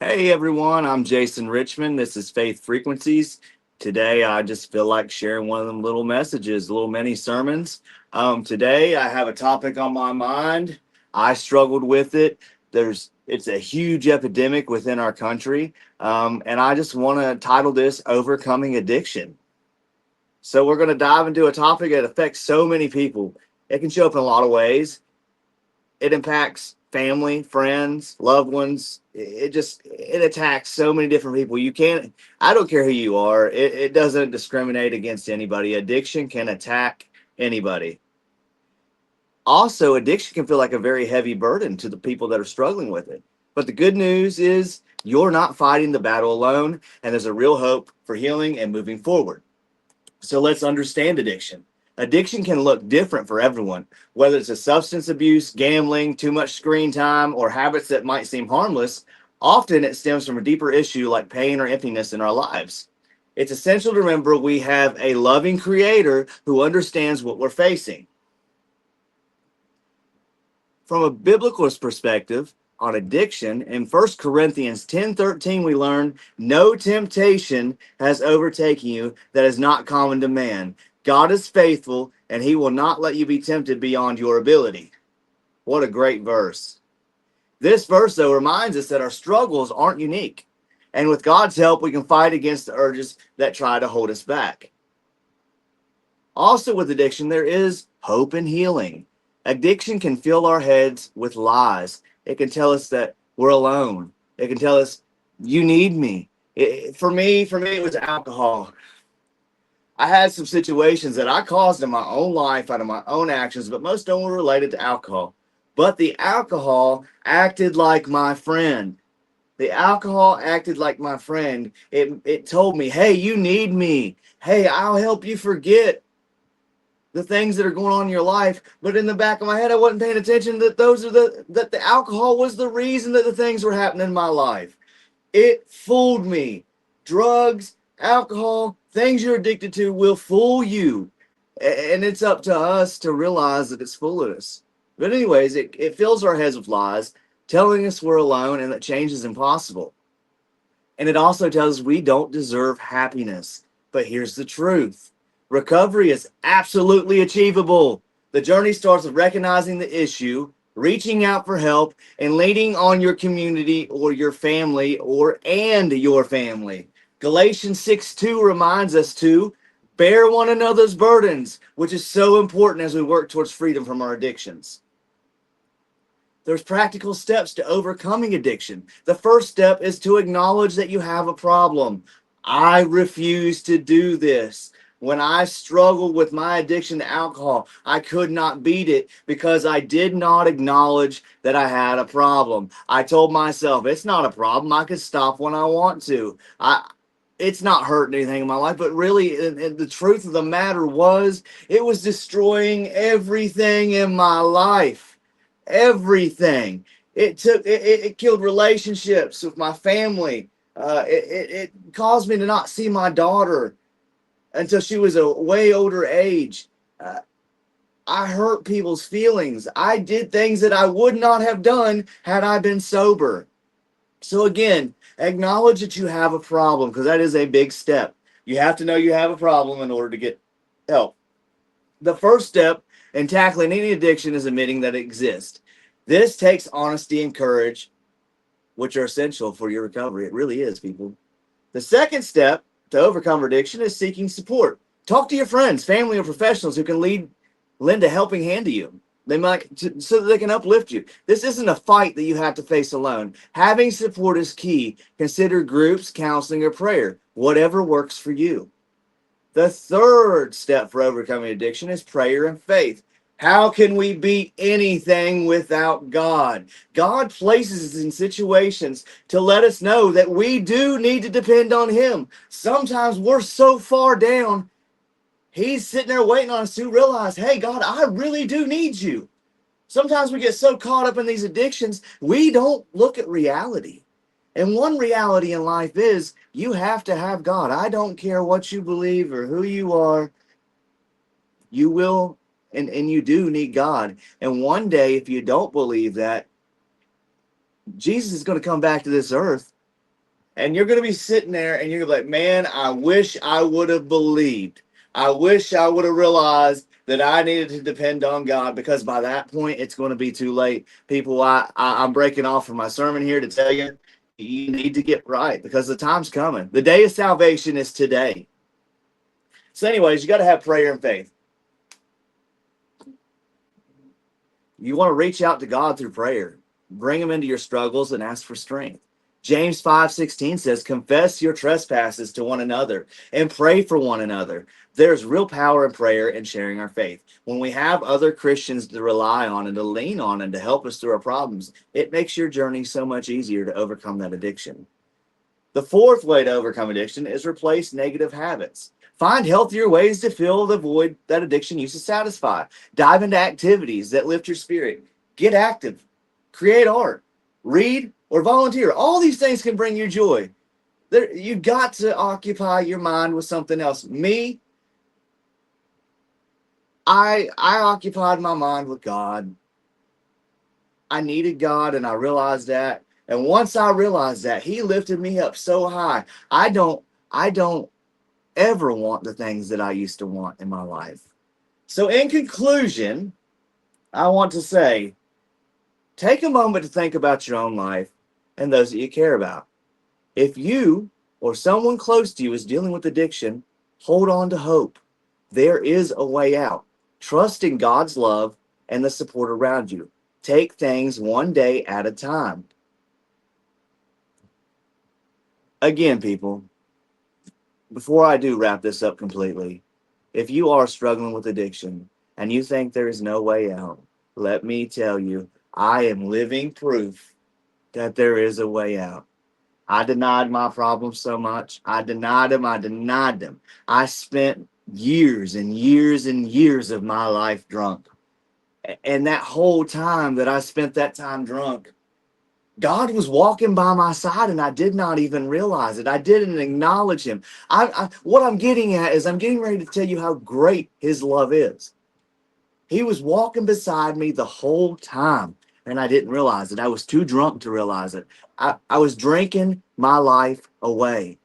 Hey everyone, I'm Jason Richmond. This is Faith Frequencies. Today I just feel like sharing one of them little messages, little mini sermons. Today I have a topic on my mind. I struggled with it. It's a huge epidemic within our country. And I just want to title this Overcoming Addiction. So we're going to dive into a topic that affects so many people. It can show up in a lot of ways. It impacts family, friends, loved ones. It attacks so many different people. You can't. I don't care who you are. It doesn't discriminate against anybody. Addiction can attack anybody. Also, addiction can feel like a very heavy burden to the people that are struggling with it. But the good news is you're not fighting the battle alone, and there's a real hope for healing and moving forward. So let's understand addiction. Addiction can look different for everyone, whether it's a substance abuse, gambling, too much screen time, or habits that might seem harmless. Often it stems from a deeper issue like pain or emptiness in our lives. It's essential to remember we have a loving creator who understands what we're facing. From a biblical perspective on addiction, in 1 Corinthians 10:13, we learn no temptation has overtaken you that is not common to man. God is faithful, and he will not let you be tempted beyond your ability. What a great verse. This verse, though, reminds us that our struggles aren't unique. And with God's help, we can fight against the urges that try to hold us back. Also, with addiction, there is hope and healing. Addiction can fill our heads with lies. It can tell us that we're alone. It can tell us, you need me. For me, it was alcohol. I had some situations that I caused in my own life out of my own actions, but most of them were related to alcohol. But the alcohol acted like my friend. The alcohol acted like my friend. It told me, hey, you need me. Hey, I'll help you forget the things that are going on in your life. But in the back of my head, I wasn't paying attention that the alcohol was the reason that the things were happening in my life. It fooled me. Drugs, alcohol, things you're addicted to will fool you. And it's up to us to realize that it's fooling us. But anyways, it fills our heads with lies, telling us we're alone and that change is impossible. And it also tells us we don't deserve happiness. But here's the truth. Recovery is absolutely achievable. The journey starts with recognizing the issue, reaching out for help, and leaning on your community or your family and your family. Galatians 6:2 reminds us to bear one another's burdens, which is so important as we work towards freedom from our addictions. There's practical steps to overcoming addiction. The first step is to acknowledge that you have a problem. I refuse to do this. When I struggled with my addiction to alcohol, I could not beat it because I did not acknowledge that I had a problem. I told myself, it's not a problem. I can stop when I want to. It's not hurting anything in my life, but really, the truth of the matter was, it was destroying everything in my life. Everything. It killed relationships with my family. It caused me to not see my daughter until she was a way older age. Uh, I hurt people's feelings. I did things that I would not have done had I been sober. So again, acknowledge that you have a problem because that is a big step. You have to know you have a problem in order to get help. The first step in tackling any addiction is admitting that it exists. This takes honesty and courage, which are essential for your recovery. It really is, people. The second step to overcome addiction is seeking support. Talk to your friends, family, or professionals who can lend a helping hand to you. They might so that they can uplift you. This isn't a fight that you have to face alone. Having support is key. Consider groups, counseling, or prayer, whatever works for you. The third step for overcoming addiction is prayer and faith. How can we beat anything without God? God places us in situations to let us know that we do need to depend on Him. Sometimes we're so far down, He's sitting there waiting on us to realize, hey, God, I really do need you. Sometimes we get so caught up in these addictions, we don't look at reality. And one reality in life is you have to have God. I don't care what you believe or who you are. You will and you do need God. And one day, if you don't believe that, Jesus is going to come back to this earth And you're going to be sitting there and you're going to be like, man, I wish I would have believed. I wish I would have realized that I needed to depend on God, because by that point, it's going to be too late. People, I'm breaking off from my sermon here to tell you, you need to get right, because the time's coming. The day of salvation is today. So anyways, you got to have prayer and faith. You want to reach out to God through prayer. Bring him into your struggles and ask for strength. James 5:16 says, confess your trespasses to one another and pray for one another. There's real power in prayer and sharing our faith. When we have other Christians to rely on and to lean on and to help us through our problems, it makes your journey so much easier to overcome that addiction. The fourth way to overcome addiction is replace negative habits. Find healthier ways to fill the void that addiction used to satisfy. Dive into activities that lift your spirit. Get active. Create art. Read or volunteer. All these things can bring you joy. You've got to occupy your mind with something else. Me, I occupied my mind with God. I needed God, and I realized that. And once I realized that, he lifted me up so high. I don't ever want the things that I used to want in my life. So in conclusion, I want to say, take a moment to think about your own life and those that you care about. If you or someone close to you is dealing with addiction, hold on to hope. There is a way out. Trust in God's love and the support around you. Take things one day at a time. Again, people, before I do wrap this up completely, if you are struggling with addiction and you think there is no way out, let me tell you, I am living proof that there is a way out. I denied my problems so much. I denied them. I spent years and years and years of my life drunk. And that whole time that I spent that time drunk, God was walking by my side and I did not even realize it. I didn't acknowledge him. What I'm getting at is I'm getting ready to tell you how great his love is. He was walking beside me the whole time and I didn't realize it. I was too drunk to realize it. I was drinking my life away.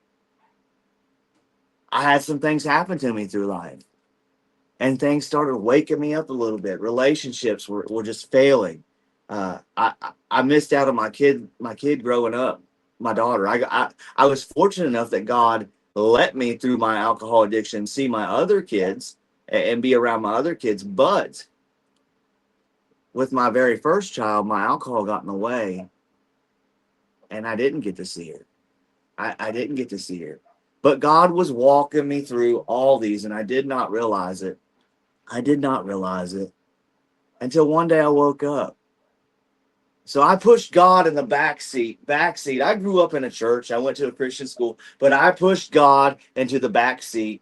I had some things happen to me through life and things started waking me up a little bit. Relationships were just failing. I missed out on my kid growing up, my daughter. I was fortunate enough that God let me, through my alcohol addiction, see my other kids and be around my other kids. But with my very first child, my alcohol got in the way and I didn't get to see her. I didn't get to see her. But God was walking me through all these and I did not realize it. I did not realize it until one day I woke up. So I pushed God in the back seat. I grew up in a church. I went to a Christian school, but I pushed God into the back seat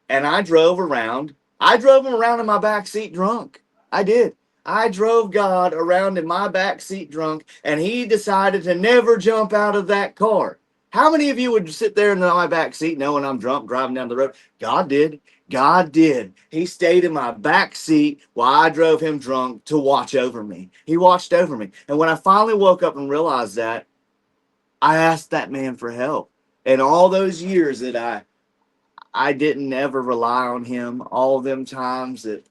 and I drove around. I drove him around in my back seat drunk. I did. I drove God around in my back seat drunk and he decided to never jump out of that car. How many of you would sit there in my back seat knowing I'm drunk driving down the road? God did. God did. He stayed in my back seat while I drove him drunk to watch over me. He watched over me. And when I finally woke up and realized that, I asked that man for help. And all those years that I didn't ever rely on him, all them times that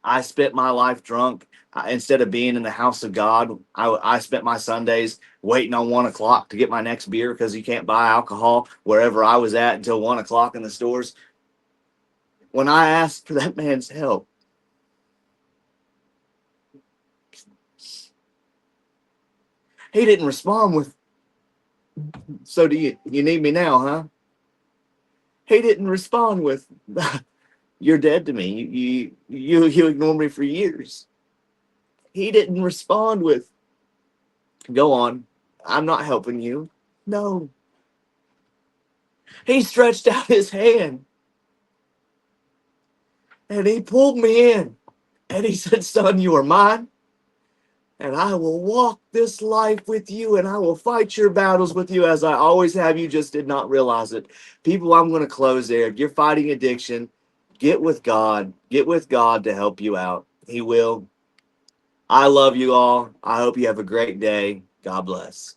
I spent my life drunk, instead of being in the house of God, I spent my Sundays waiting on 1 o'clock to get my next beer because you can't buy alcohol wherever I was at until 1 o'clock in the stores. When I asked for that man's help, he didn't respond with, "So do you need me now, huh?" He didn't respond with, "You're dead to me. You ignored me for years." He didn't respond with, "Go on. I'm not helping you." No. He stretched out his hand and he pulled me in and he said, "Son, you are mine. And I will walk this life with you and I will fight your battles with you as I always have. You just did not realize it." People, I'm going to close there. If you're fighting addiction, get with God. Get with God to help you out. He will. I love you all. I hope you have a great day. God bless.